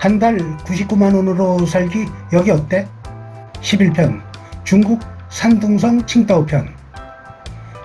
한 달 99만 원으로 살기 여기 어때? 11편 중국 산둥성 칭다오 편.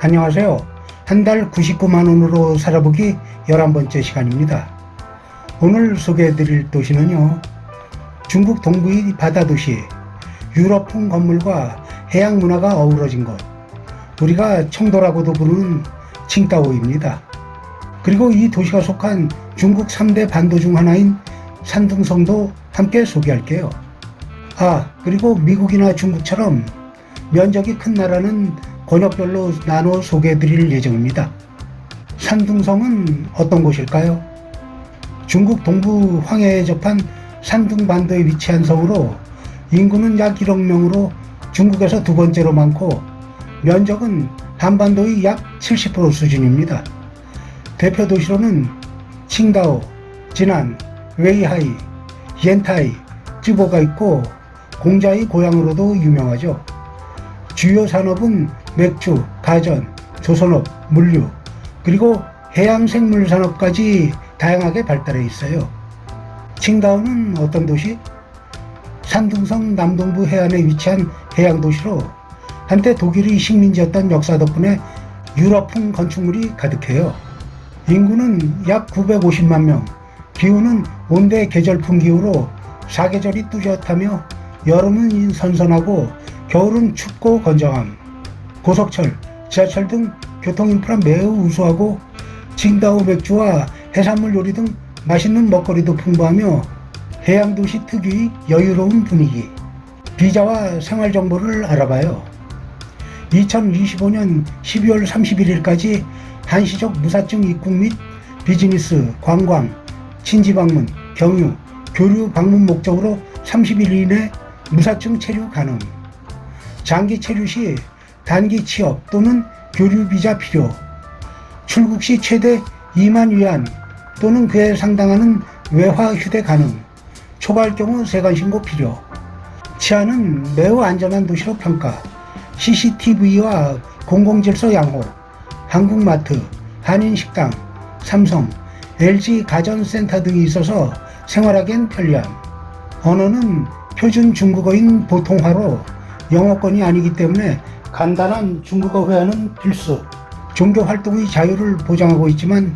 안녕하세요. 한 달 99만 원으로 살아보기 11번째 시간입니다. 오늘 소개해드릴 도시는요, 중국 동부의 바다도시, 유럽풍 건물과 해양 문화가 어우러진 곳, 우리가 청도라고도 부르는 칭다오입니다. 그리고 이 도시가 속한 중국 3대 반도 중 하나인 산둥성도 함께 소개할게요. 그리고 미국이나 중국처럼 면적이 큰 나라는 권역별로 나눠 소개해드릴 예정입니다. 산둥성은 어떤 곳일까요? 중국 동부 황해에 접한 산둥반도에 위치한 성으로 인구는 약 1억 명으로 중국에서 두 번째로 많고 면적은 한반도의 약 70% 수준입니다. 대표 도시로는 칭다오, 진안, 웨이하이, 옌타이, 쯔보가 있고 공자의 고향으로도 유명하죠. 주요 산업은 맥주, 가전, 조선업, 물류, 그리고 해양생물산업까지 다양하게 발달해 있어요. 칭다오는 어떤 도시? 산둥성 남동부 해안에 위치한 해양도시로 한때 독일의 식민지였던 역사 덕분에 유럽풍 건축물이 가득해요. 인구는 약 950만 명, 기후는 온대 계절풍 기후로 사계절이 뚜렷하며 여름은 선선하고 겨울은 춥고 건장함. 고속철, 지하철 등 교통인프라 매우 우수하고 칭다오 맥주와 해산물 요리 등 맛있는 먹거리도 풍부하며 해양도시 특유의 여유로운 분위기. 비자와 생활정보를 알아봐요. 2025년 12월 31일까지 한시적 무사증 입국 및 비즈니스, 관광, 친지 방문, 경유, 교류 방문 목적으로 30일 이내 무사증 체류 가능. 장기 체류 시 단기 취업 또는 교류 비자 필요. 출국 시 최대 2만 위안 또는 그에 상당하는 외화 휴대 가능. 초과할 경우 세관 신고 필요. 치안은 매우 안전한 도시로 평가. CCTV와 공공질서 양호. 한국마트, 한인식당, 삼성, LG 가전센터 등이 있어서 생활하기엔 편리함. 언어는 표준 중국어인 보통화로 영어권이 아니기 때문에 간단한 중국어 회화는 필수. 종교 활동의 자유를 보장하고 있지만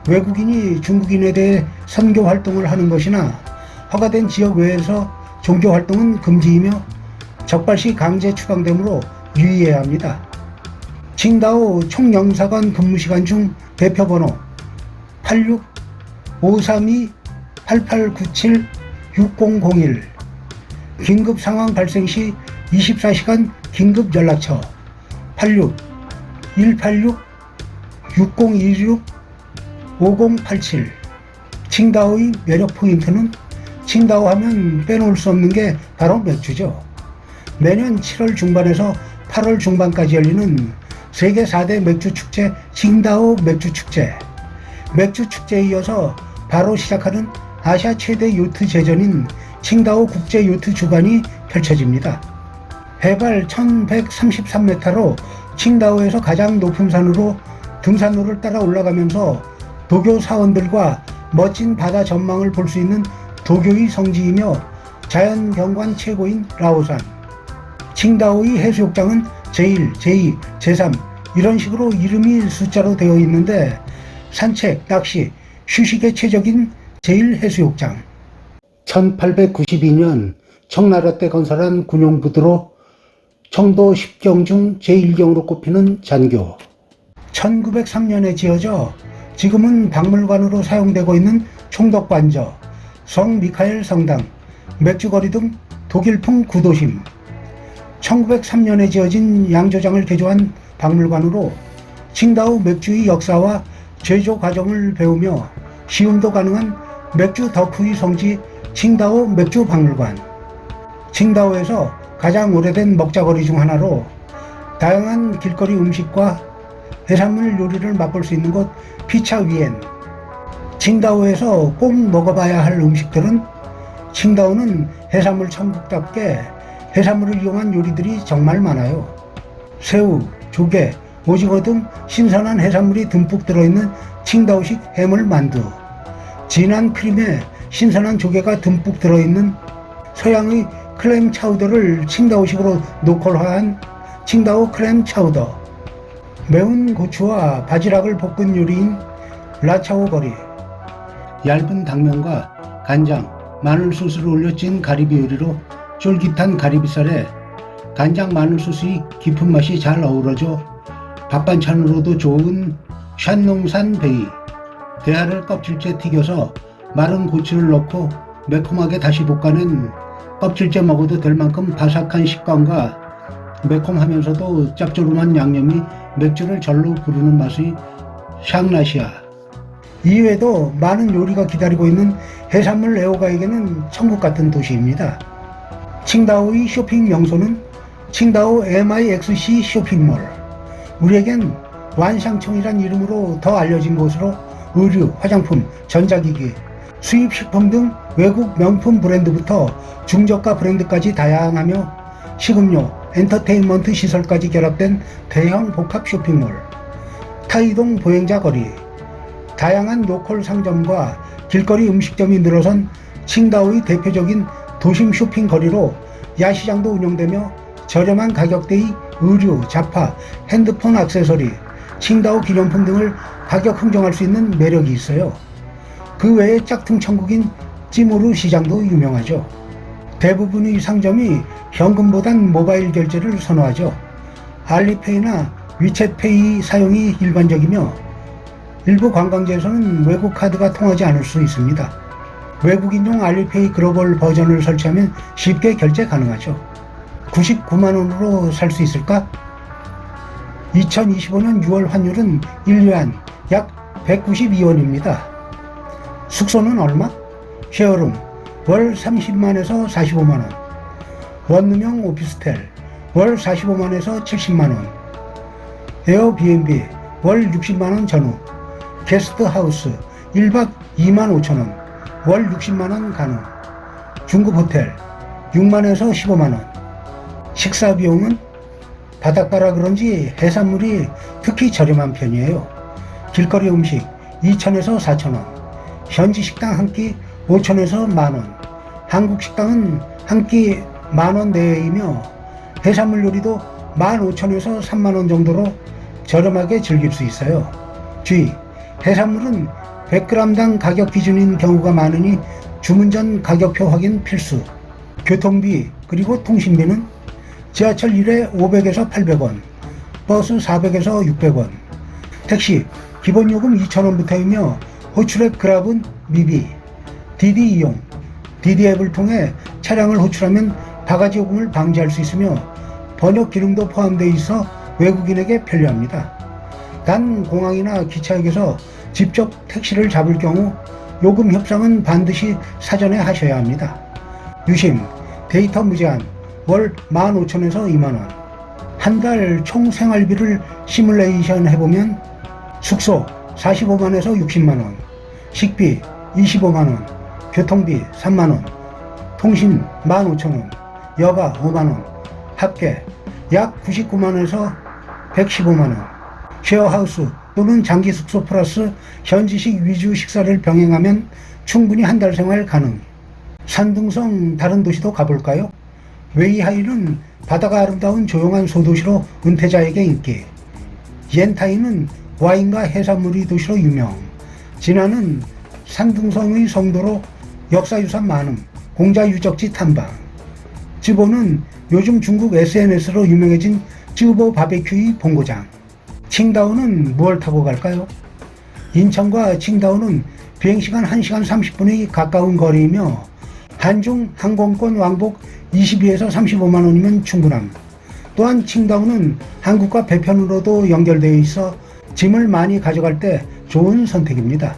외국인이 중국인에 대해 선교 활동을 하는 것이나 허가된 지역 외에서 종교 활동은 금지이며 적발시 강제 추방되므로 유의해야 합니다. 칭다오 총영사관 근무시간 중 대표번호 86-532-8897-6001. 긴급 상황 발생 시 24시간 긴급 연락처 86-186-6026-5087. 칭다오의 매력 포인트는 칭다오 하면 빼놓을 수 없는 게 바로 맥주죠. 매년 7월 중반에서 8월 중반까지 열리는 세계 4대 맥주 축제 칭다오 맥주 축제. 맥주 축제에 이어서 바로 시작하는 아시아 최대 요트 제전인 칭다오 국제 요트 주간이 펼쳐집니다. 해발 1133m로 칭다오에서 가장 높은 산으로 등산로를 따라 올라가면서 도교 사원들과 멋진 바다 전망을 볼 수 있는 도교의 성지이며 자연 경관 최고인 라오산. 칭다오의 해수욕장은 제1, 제2, 제3 이런 식으로 이름이 숫자로 되어 있는데 산책, 낚시, 휴식에 최적인 제1해수욕장. 1892년 청나라 때 건설한 군용부두로 청도 10경 중 제1경으로 꼽히는 잔교. 1903년에 지어져 지금은 박물관으로 사용되고 있는 총덕관저, 성 미카엘 성당, 맥주거리 등 독일풍 구도심. 1903년에 지어진 양조장을 개조한 박물관으로 칭다오 맥주의 역사와 제조 과정을 배우며 시음도 가능한 맥주 덕후의 성지 칭다오 맥주박물관. 칭다오에서 가장 오래된 먹자거리 중 하나로 다양한 길거리 음식과 해산물 요리를 맛볼 수 있는 곳 피차위엔. 칭다오에서 꼭 먹어봐야 할 음식들은 칭다오는 해산물 천국답게 해산물을 이용한 요리들이 정말 많아요. 새우, 조개, 오징어 등 신선한 해산물이 듬뿍 들어있는 칭다오식 해물 만두, 진한 크림에 신선한 조개가 듬뿍 들어있는 서양의 클램 차우더를 칭다오식으로 노컬화한 칭다오 클램 차우더, 매운 고추와 바지락을 볶은 요리인 라차오 거리, 얇은 당면과 간장, 마늘 소스를 올려 찐 가리비 요리로 쫄깃한 가리비살에 간장 마늘 소스의 깊은 맛이 잘 어우러져 밥 반찬으로도 좋은 샨농산 베이, 대하를 껍질째 튀겨서 마른 고추를 넣고 매콤하게 다시 볶아낸 껍질째 먹어도 될 만큼 바삭한 식감과 매콤하면서도 짭조름한 양념이 맥주를 절로 부르는 맛의 샹라시아. 이외에도 많은 요리가 기다리고 있는 해산물 애호가에게는 천국 같은 도시입니다. 칭다오의 쇼핑 명소는 칭다오 MIXC 쇼핑몰. 우리에겐 완샹청이란 이름으로 더 알려진 곳으로 의류, 화장품, 전자기기, 수입식품 등 외국 명품 브랜드부터 중저가 브랜드까지 다양하며 식음료, 엔터테인먼트 시설까지 결합된 대형 복합 쇼핑몰, 타이동 보행자 거리, 다양한 로컬 상점과 길거리 음식점이 늘어선 칭다오의 대표적인 도심 쇼핑 거리로 야시장도 운영되며 저렴한 가격대의 의류, 잡화, 핸드폰 액세서리, 칭다오 기념품 등을 가격 흥정할 수 있는 매력이 있어요. 그 외에 짝퉁 천국인 찌모루 시장도 유명하죠. 대부분의 상점이 현금보단 모바일 결제를 선호하죠. 알리페이나 위챗페이 사용이 일반적이며 일부 관광지에서는 외국 카드가 통하지 않을 수 있습니다. 외국인용 알리페이 글로벌 버전을 설치하면 쉽게 결제 가능하죠. 99만원으로 살 수 있을까? 2025년 6월 환율은 1위안 약 192원입니다. 숙소는 얼마? 쉐어룸 월 30만에서 45만원, 원룸형 오피스텔 월 45만에서 70만원, 에어비앤비 월 60만원 전후, 게스트하우스 1박 2만 5천원, 월 60만원 가능, 중급 호텔 6만에서 15만원. 식사 비용은 바닷가라 그런지 해산물이 특히 저렴한 편이에요. 길거리 음식 2천에서 4천원, 현지 식당 한 끼 5천에서 만원, 한국 식당은 한 끼 만원 내외이며 해산물 요리도 15,000에서 3만원 정도로 저렴하게 즐길 수 있어요. 주의! 해산물은 100g당 가격 기준인 경우가 많으니 주문 전 가격표 확인 필수. 교통비 그리고 통신비는 지하철 1회 500에서 800원, 버스 400에서 600원, 택시 기본 요금 2,000원부터이며 호출액 그랍은 미비, 디디 이용, 디디 앱을 통해 차량을 호출하면 바가지 요금을 방지할 수 있으며 번역 기능도 포함되어 있어 외국인에게 편리합니다. 단 공항이나 기차역에서 직접 택시를 잡을 경우 요금 협상은 반드시 사전에 하셔야 합니다. 유심, 데이터 무제한, 월 15,000에서 2만원. 한 달 총 생활비를 시뮬레이션 해보면 숙소 45만에서 60만원, 식비 25만원, 교통비 3만원, 통신 15,000원, 여가 5만원, 합계 약 99만원에서 115만원. 쉐어하우스 또는 장기 숙소 플러스 현지식 위주 식사를 병행하면 충분히 한 달 생활 가능. 산둥성 다른 도시도 가볼까요? 웨이하이는 바다가 아름다운 조용한 소도시로 은퇴자에게 인기, 옌타이는 와인과 해산물이 도시로 유명, 진화는 산둥성의 성도로 역사유산 많음, 공자 유적지 탐방, 쯔보는 요즘 중국 SNS로 유명해진 쯔보 바베큐의 본고장. 칭다오는 무엇을 타고 갈까요? 인천과 칭다오는 비행시간 1시간 30분의 가까운 거리이며 한중 항공권 왕복 22에서 35만원이면 충분함. 또한 칭다오는 한국과 배편으로도 연결되어 있어 짐을 많이 가져갈 때 좋은 선택입니다.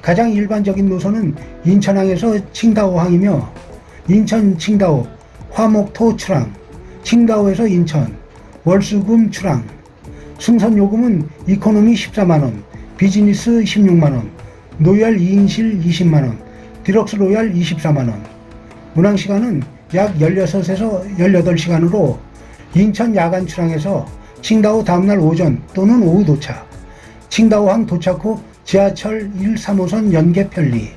가장 일반적인 노선은 인천항에서 칭다오항이며 인천 칭다오, 화목토 출항, 칭다오에서 인천, 월수금 출항. 승선 요금은 이코노미 14만원, 비즈니스 16만원, 로얄 2인실 20만원, 디럭스 로얄 24만원. 운항시간은 약 16에서 18시간으로 인천 야간 출항해서 칭다오 다음날 오전 또는 오후 도착, 칭다오항 도착 후 지하철 1, 3호선 연계 편리.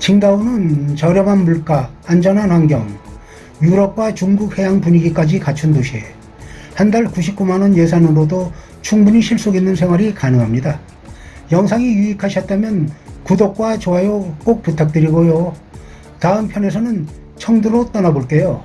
칭다오는 저렴한 물가, 안전한 환경, 유럽과 중국 해양 분위기까지 갖춘 도시. 한 달 99만원 예산으로도 충분히 실속 있는 생활이 가능합니다. 영상이 유익하셨다면 구독과 좋아요 꼭 부탁드리고요. 다음 편에서는 청두로 떠나볼게요.